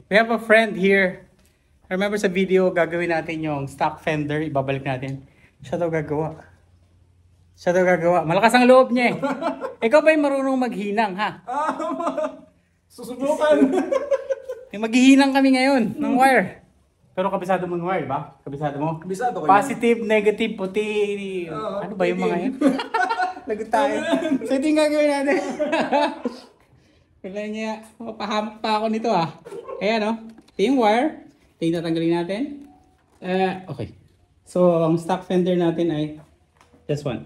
We have a friend here. Remember sa video, gagawin natin yung stock fender. Ibabalik natin. Siya daw gagawa. Malakas ang loob niya eh. Ikaw ba yung marunong maghinang ha? Susubukan. Maghihinang kami ngayon ng wire. Pero kabisado mo ng wire ba? Kabisado mo? Kabisado ko. Positive, negative, puti. Ano ba yung mga yun? Lagot tayo. So ito yung gagawin natin. Kailangan niya, mapahamak pa ako nito ah. Ayan oh. Ito yung wire. Ito yung tatanggalin natin. Okay. So ang stock fender natin ay this one.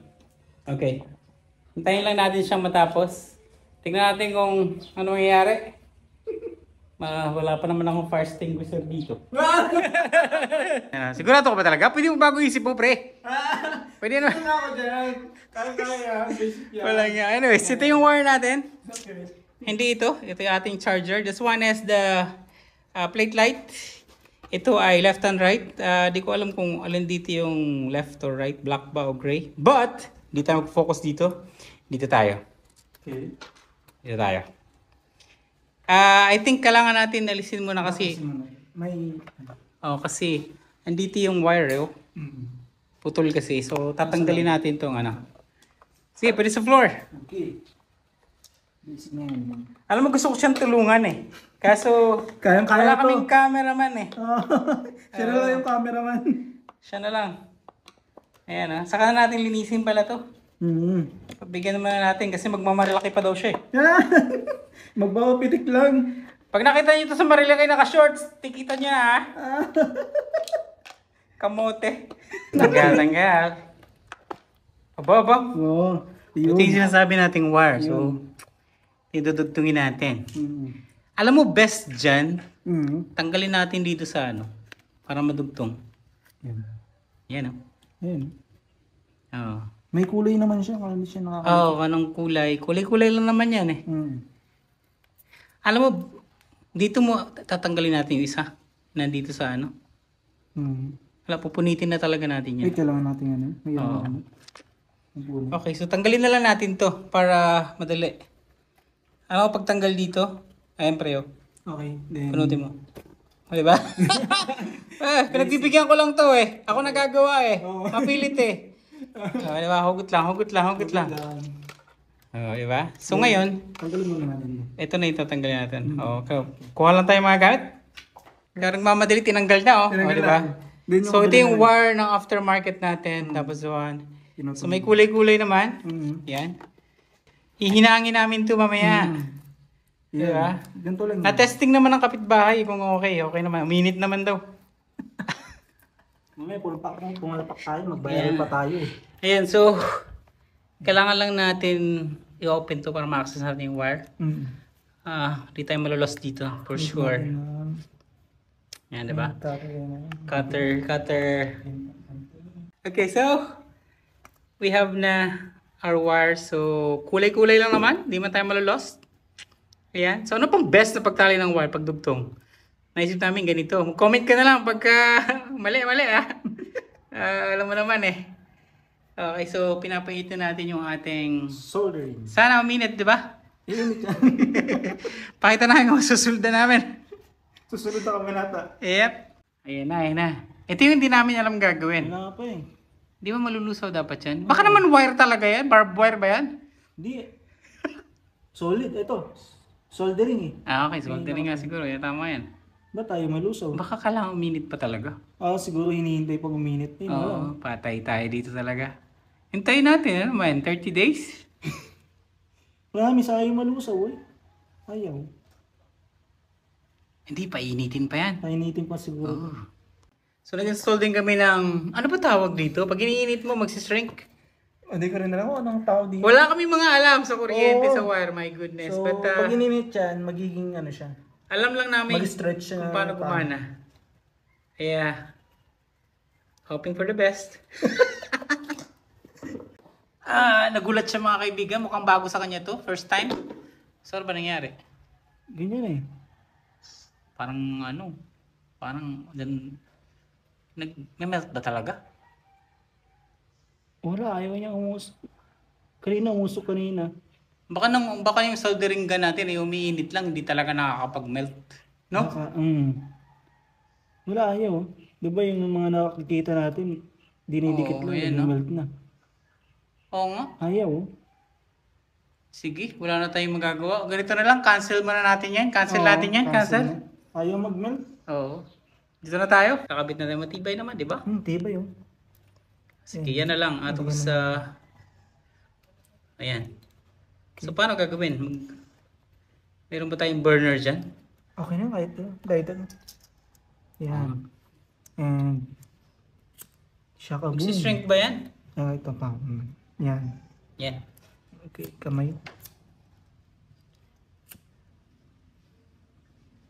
Okay. Hintayin lang natin siyang matapos. Tingnan natin kung ano mangyayari. Wala pa naman akong fire extinguisher dito. Sigurado ka ba talaga? Pwede mo bago isip mo, pre. Pwede naman. Wala ako dyan. Kaya. Basic yan. Wala nga. Anyways, ito yung wire natin. Okay. Hindi ito. Ito yung ating charger. This one is the plate light. Ito ay left and right. Di ko alam kung alin dito yung left or right. Black ba o gray. But, di tayo mag-focus dito. Dito tayo. Okay. Dito tayo. I think kailangan natin alisin muna kasi. May... Kasi andito yung wire. Putol kasi. So, tatanggalin natin itong ano. Sige, pwede sa floor. Okay. Alam mo, gusto ko siyang tulungan eh. Kaso, Kayang-kaya wala to. kaming cameraman eh. Siya na lang yung cameraman. Siya na lang. Ayan ah. Saka na natin linisin pala to. Pagbigyan naman natin kasi magmamalaki pa daw siya eh. Magbabapitik lang. Pag nakita niyo ito sa Marilaki naka-shorts, tikita niyo na ah. Kamote. Tanggal. Aba. Oo. Ito yung sinasabi nating wire. So, idudugtungin natin. Alam mo, best dyan, tanggalin natin dito sa ano, para madugtong. Yan o. Ayan. Oo. May kulay naman siya. Kaya hindi siya nakakita. Oo, anong kulay? Kulay-kulay lang naman yan eh. Alam mo, dito mo tatanggalin natin yung isa. Nandito sa ano. Wala, pupunitin na talaga natin yan. Wait, kailangan natin ano. Okay, so tanggalin na lang natin to para madali. Ano pagtanggal dito? Ayan pre, oh. Okay, then... Punutin mo. O, diba? Pinagbibigyan ko lang to eh. Ako nagagawa eh. Mapilit eh. Diba? Hugot lang. Diba? So ngayon, Tanggalin mo naman. ito na yung tatanggalin natin. Okay. Kuha lang tayo mga gamit. Kaya mamadali, tinanggal na oh. O, diba? So ito yung wire ng aftermarket natin. Tapos one. So may kulay-kulay naman. Yan. Hihinangin namin to mamaya. Diba? Ganito lang. Na-testing naman ng kapitbahay kung okay. Okay naman. Uminit naman daw. Mamaya, pumalapak tayo. Magbayaran pa tayo eh. Ayan, so kailangan lang natin i-open to para ma-access natin yung wire. Di tayo malulos dito for sure. Yan, diba? Cutter. Okay, so we have na our wire. So kulay-kulay lang naman. Di man tayo malulos. Ayan. So ano pang best na pagtali ng wire pagdugtong? Naisip namin ganito. Comment ka na lang pagka mali ah. Alam mo naman eh. Okay, so pinapaitin natin yung ating Soldering. sana uminit, di ba? Iinit yan. Pakita na yung susulda namin. Susunod na kami nata. Yep. Ayan na. Ito yung hindi namin alam gagawin. Wala pa eh. Di ba malulusaw dapat yan? Baka naman wire talaga yan? Barbed wire ba yan? Hindi. Solid. Ito. Soldering eh. Okay. Soldering nga siguro. Yan, tama yan. Ba tayo malusaw? Baka kailangan uminit pa talaga. Siguro hinihintay pag uminit. Oo. Patay tayo dito talaga. Hintayin natin. Ano man? 30 days? Marami sa ayaw malusaw eh. Ayaw. Hindi pa. Initin pa yan. Painitin pa siguro. So nag-install din kami ng, ano ba tawag dito? Pag iniinit mo, magsishrink. Hindi ko rin alam kung anong tao dito. Wala kami mga alam sa kuryente, sa wire, my goodness. So, But pag ininit yan, magiging ano siya. alam lang namin Mag-stretch siya kung paano gumana. Kaya, hoping for the best. Nagulat siya mga kaibigan. Mukhang bago sa kanya to. First time. So, ano ba nangyari? Ganyan eh. Parang nag-melt ba talaga? Wala, ayaw niya umusok. Kanina umusok kanina. Baka yung soldering gun natin ay umiinit lang, hindi talaga nakakapag-melt. No? Wala, ayaw. Diba yung mga nakikita natin, dinidikit Oo, lang, ayan, no? melt na. Oo nga. Ayaw. Sige, wala na tayong magagawa. Ganito na lang, cancel muna natin yan. Cancel Oo, natin yan, cancel. na. Ayaw mag-melt. Oo. Dito na tayo. Kakabit na tayo, matibay naman, di ba? Tibay yun. Sige, yan na lang. Atong sa... Ayan. So, paano gagawin? Meron ba tayong burner dyan? Okay na, kahit ito. Kahit ito. Yan. And... Shaka boom. Magsishrink ba yan? Ito pa. Yan. Yan. Okay, kamay.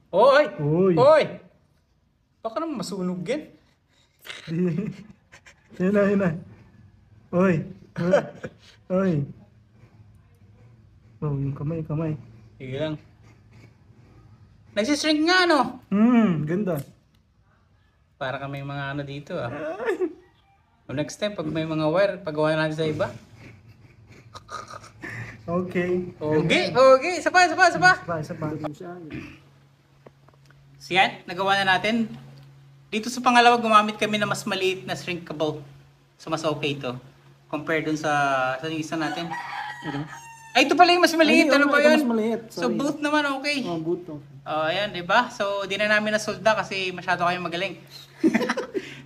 Oy! Uy! Oy! Baka naman masunog yan. Yan na, yan na. Uy! Uy! Uy! Oh, yung kamay, kamay. Sige lang. Nagsishrink nga, no? Ganda. Para kami mga ano dito, ah. So, next time, pag may mga wire, pagawa natin sa iba. Okay. Okay, okay. Isa pa, isa pa, isa pa. Isa pa. So yan, nagawa na natin. Dito sa pangalawa, gumamit kami na mas maliit na shrinkable. So mas okay ito. Compare dun sa isa natin. Ay, ito pala yung mas maliit. Ano ba yun? Mas maliit. So both naman okay. Oh, boot to. Ayan, diba? So di na namin nasolda kasi masyado kayong magaling.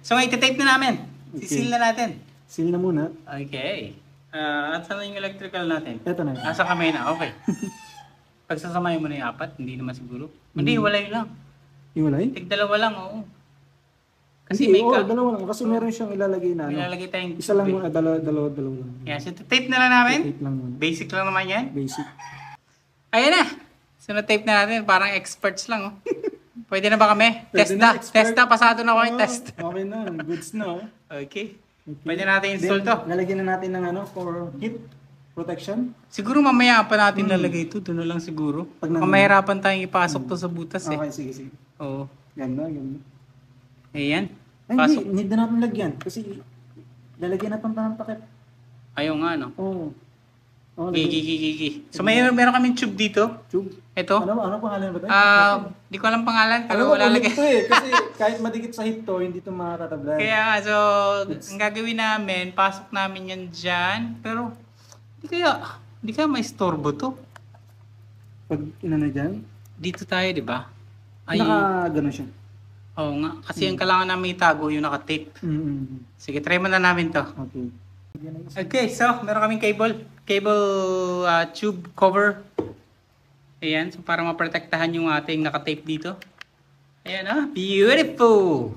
So ngayon, iti-tape na namin. Sisil na natin. Seal na muna. Okay. At saan na yung electrical natin? Ito na. Nasa kamay na, okay. Pagsasamahin mo na yung apat, hindi naman siguro. Hindi, walay lang. Yung walay? Tig-dalawa lang, oo. Kasi Hindi, may ka... dalawa lang. Kasi meron siyang ilalagay na ano. Nilalagay tayong... Isa lang muna, dalawa lang. Yeah, so tape na lang namin. Tape lang muna. Basic lang naman yan. Basic. Ayan na. So na-tape na natin, parang experts lang, oh. Pwede na ba kami? Pwede Test na. na, expert. Test na, pasado na ako yung test. Okay na, goods na. Oh. Okay. Pwede natin install to. Lalagyan na natin ng ano, for heat protection. Siguro mamaya pa natin lalagay ito. Doon na lang siguro. Pag Kung mahirapan tayong ipasok to sa butas eh. Okay, sige, sige. Oo. Ganda, ganda. Ayan. Ay, Pasok. hindi, need na natin lagyan. Kasi lalagyan na pang takip. Ayaw nga, no? Oo. Oh, Gigi. So meron kaming tube dito. Tube. Ito. Ano pangalan ba tayo? Di ko alam pangalan, pero Ano wala ba lagay. ito eh? Kasi kahit madikit sa hit to, hindi to makakatablan. Kaya, so, ang gagawin namin, pasok namin yan dyan. Pero, di kaya maistorbo to. Pag inano dyan, Dito tayo, di ba? naka-gano siya. Oo nga. Kasi ang kailangan namin itago, yung naka-tape. Sige, try mo na namin to. Okay. Okay, so, meron kaming cable tube cover. Ayan, so para maprotektahan yung ating naka-tape dito. Ayan, beautiful!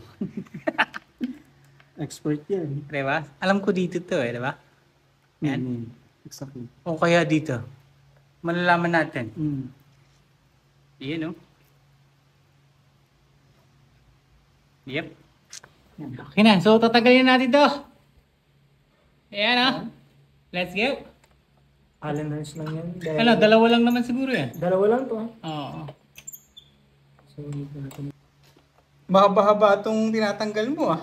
Expert yan. Diba? Alam ko dito to eh, diba? Ayan. Exactly. O kaya dito. Malalaman natin. Ayan, no? Yep. Okay na, so tatagalin natin to. Ayan, let's go. Allen wrench lang yan. Ano, dalawa lang naman siguro yan. Dalawa lang to. Oo. So, dito natin. Mahaba-haba itong tinatanggal mo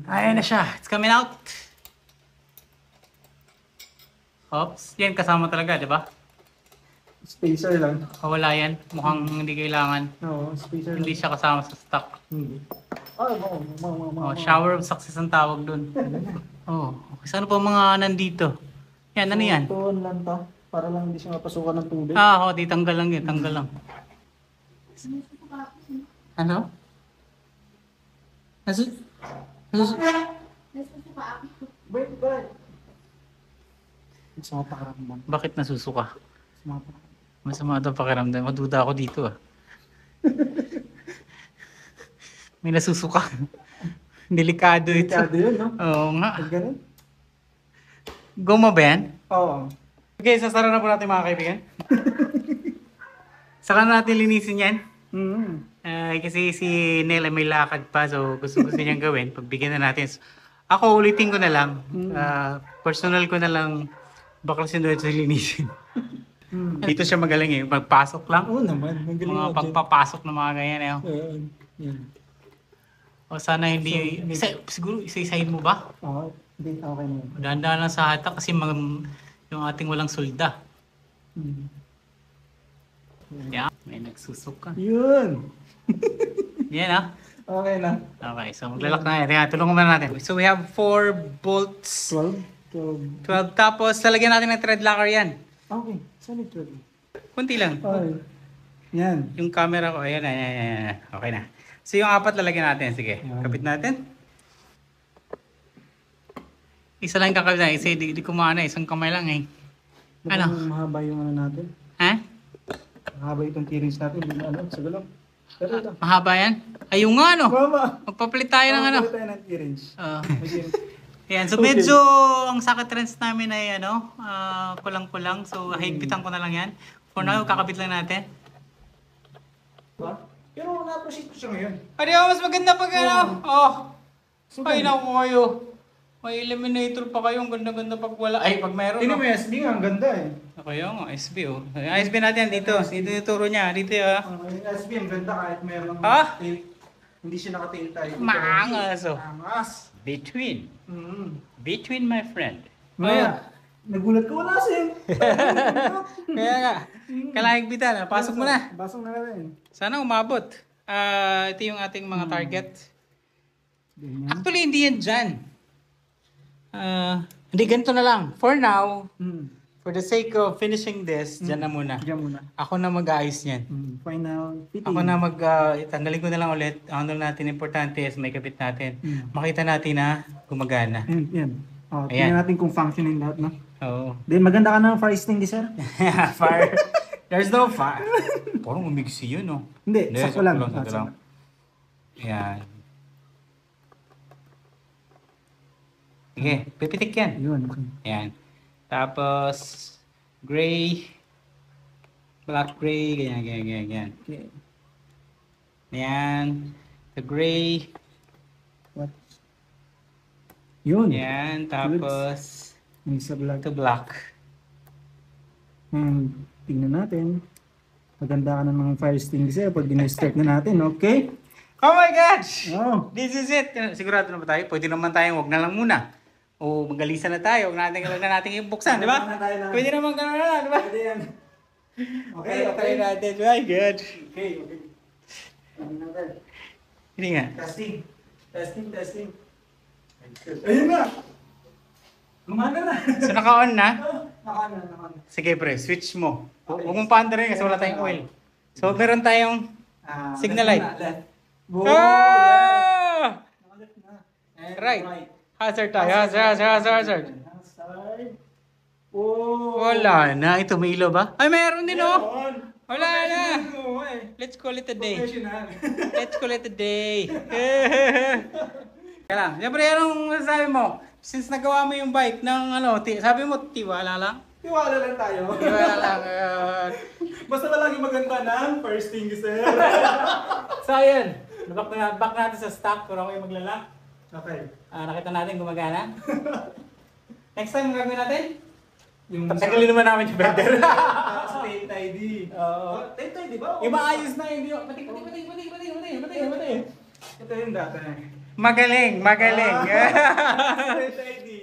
Ayan na siya. It's coming out. Oops. Yan kasama talaga, di ba? Spacer lang. Wala yan. Mukhang hindi kailangan. Oo, spacer Hindi lang. siya kasama sa stock. Hindi. Shower of success ang tawag dun. Okay. Saan pa mga nandito? Yan, ano yan? Ito lang to. Para lang hindi siya mapasukan ng tubig. Di tanggal lang yan. Tanggal lang. Ano? Wait. Sa mga pakaramdam. Bakit nasusuka? Sa mga pakaramdam. Masama ito pakiramdam. Maduda ako dito May nasusuka. Delikado ito. Delikado yun, no? Oo nga. Pag ganun? Goma ba yan? Oo. Okay, sasara na po natin mga kaibigan. Saka natin linisin yan. Kasi si Nel ay may lakad pa, so gusto niyang gawin. Pagbigyan na natin. Ako ulitin ko na lang. Personal ko na lang baklasin doon sa linisin. Dito siya magaling Pagpasok lang. Oo naman. Magaling Mga ako dyan. pagpapasok ng mga ganyan Yan. O sana hindi, siguro isa-isahin mo ba? Oo. Hindi, okay na yun. Dahan-dahan lang sa hatak kasi yung ating walang solda. Yan. May nagsusuka. Yun. Yan ah. Okay na. Okay, so maglalak na yan. Teka, tulungan muna natin. So we have 4 bolts. 12. 12. Tapos, lalagyan natin ng thread locker yan. Okay. Saan yung 12? Kunti lang. Okay. Yan. Yung camera ko, ayan, ayan, ayan, ayan. Okay na. So yung 4 lalagyan natin. Sige, kapit natin. Isa lang yung kakabit na. Isa, di kumana. Isang kamay lang eh. Ano? Mahaba yung ano natin. Ha? Mahaba itong keyrings natin. Hindi na ano, sa gulong. Pero ito. Mahaba yan? Ayun nga ano. Mama! Magpapalit tayo ng ano. Mahaba tayo ng keyrings. Yan, so medyo ang socket wrench namin ay ano, kulang-kulang. So higpitan ko na lang yan. For now, kakabit lang natin. Diba? Pero na-appreciate ko siya ngayon. Ari, mas maganda pag ano. Oh. Ay, naku kayo. May eliminator pa kayo. Ang ganda-ganda pag wala. Ay, pag meron. Hindi mo SB nga, ang ganda eh. Okay, nga, SB oh. Yung SB natin dito. Dito yung turo niya. Dito ah. Yung SB ang ganda kahit meron tail. Hindi siya nakatail tayo. Maangas oh. Maangas. Between. Mm. Between my friend. Maya, nagulat ko wala siya. Kaya nga. Kalahigbitan. Pasok mo na. Pasok na rin. Sana umabot. Ito yung ating mga target. Ganyan. Actually, hindi yan dyan. Hindi, ganito na lang. For now, for the sake of finishing this, dyan na muna. Diyan muna. Ako na mag-aayos niyan. Final fitting. Ako na tanggalin ko na lang ulit. Ang natin importante is may kapit natin. Makita natin na gumagana. Yan. Oh, Ayan. tingnan natin kung functioning lahat, no? Oo. Then, maganda ka ng fire extinguisher? Fire. There's no fire. Parang umigsi yun, no? Hindi, sakto lang. Sakto lang. Ayan. Sige, pipitik yan. Yun. Ayan. Tapos, gray, black gray, ganyan, ganyan, ganyan, ganyan. Okay. Ayan. The gray. What? Yun. Ayan. Tapos, Yung isa black. ito black. Tingnan natin. Maganda ka ng mga fire extinguisher pag dinestart na natin, okay? Oh my gosh! Oh. This is it! Sigurado na ba tayo? Pwede naman tayong wag na lang muna. O magalisan na tayo. Wag na natin yung buksan, di ba? Pwede naman gano'n na, di ba? Pwede yan. Okay, Try natin. My God. Okay, okay. Hindi nga. Testing. Testing. Ayun na! Gumana na. So naka-on na? Naka-on. Sige pre, switch mo. Huwag mong paanda rin kasi wala tayong oil. So meron tayong signal light. Boom! Ah! Naka-left na. And Right. Hazard tayo. Hazard. Oh! Wala na. Ito may ilaw ba? Ay meron din oh. Meron. Wala na. Oo, eh. Let's call it a day. Professional. Let's call it a day. Kaya lang. Siyempre, anong masasabi mo? Since nagawa mo yung bike ng ano, sabi mo, tiwala lang? Tiwala lang tayo. Tiwala lang. Basta na lagi maganda ng first thing is So, ayun. Back natin sa stock. Pero ako yung maglalak. Okay. Nakita natin gumagana. Next time, gagawin natin? Yung Tagalin naman namin yung burger. sa tail tidy. Oo. Tail tidy ba? Yung maayos na yung pati. Ito yung data. Magaling. Tail tidy.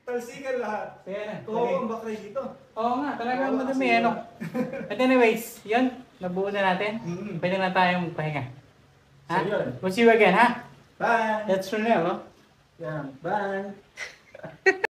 Talsikan lahat. Ayan. Oo, ang bakray dito. Oo nga, talagang madumi. Ano? But anyways, yun. Nabuo na natin. Pwede na tayong magpahinga. Ha? So, yun. We'll see you again, ha? Bye! That's Ronel, no? Yeah, bye!